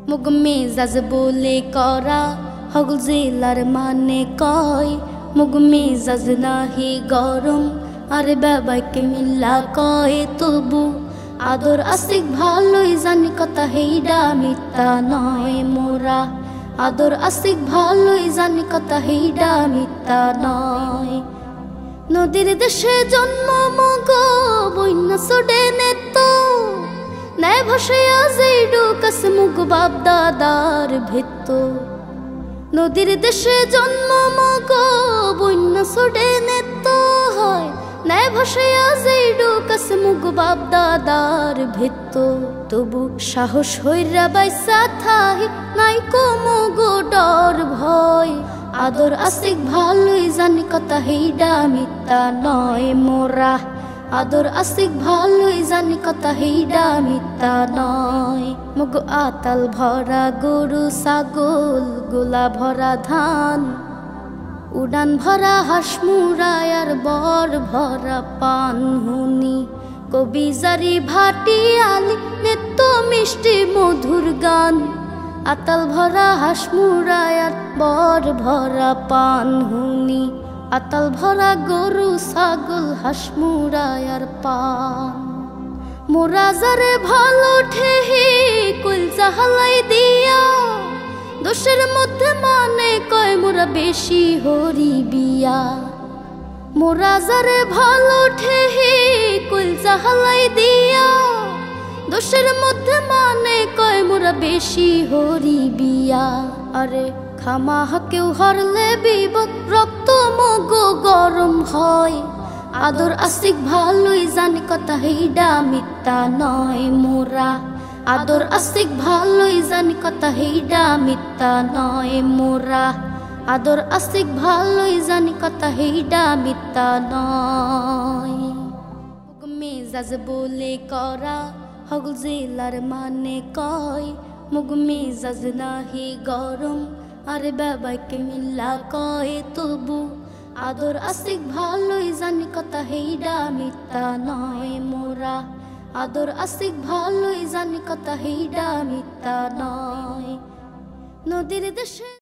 মুগ মেজাজ বলে করা হগল জেলার মানে কয় মুগ মেজাজ নাহি গরম আর বাবাকে মিল্লা কয় তবু আদর আসিক ভালোই জানি কথা হেইডা মিথ্যা নয় মোরা আদর আসিক ভালোই জানি কথা হেইডা মিথ্যা নয় নদীর দেশে জন্ম মগ বন্যা সোডে নেত নাই ভাসাইয়া যেইডু কাস মুগ বাপ দাদার ভেত নদীর দেশে জন্ম মগ বন্যা সোডে নেত হয় নাই ভাসাইয়া যেইডু কাস মুগ বাপ দাদার ভেত তবু সাহস হইরা বাইসা থাই নাই কো মগ ডর ভয় আদর আসিক ভালোই জানি কথা হেইডা মিথ্যা নয় মোরা আদর আসিক ভালোই জানি কথা হেইডা মিথ্যা নয় মুগ আতাল ভরা গরু ছাগল গোলা ভরা ধান উড়ান ভরা হাঁস মুরায় আর বর ভরা পান হুনি কবিজারি ভাটি আলি নেত্য মিষ্টি মধুর গান আতাল ভরা হাঁস মুরায় আর বর ভরা পান হুনি আতাল ভরা গরু ছাগল হাঁস মুরায় আর পান মোরা যারে ভালো ঠেহি কলজা হালাই দিয়া দোষের মধ্যে মানে কয় মোরা বেশি হরি বিয়া মোরা যারে ভালো ঠেহি কলজা হালাই দিয়া দোষের মধ্যে মানে কয় মোরা বেশি হরি বিয়া আরে খামাহ কেউ হরলে বিপদ রক্ত মগ গরম হয় আদর আসিক ভালোই জানি কথা হেইডা মিথ্যা নয় মোরা আদর আসিক ভালোই জানি কথা হেইডা মিথ্যা নয় মোরা আদর আসিক ভালোই জানি কথা হেইডা মিথ্যা নয় মেজাজ বলে করা হগল জেলার মানে কয় মুগ মেজাজ নাহি গরম আর বাবাকে মিল্লা কয় তবু আদর আসিক ভালোই জানি কথা হেইডা মিথ্যা নয় মোরা আদর আসিক ভালোই জানি কথা হেইডা মিথ্যা নয় নদীর দেশে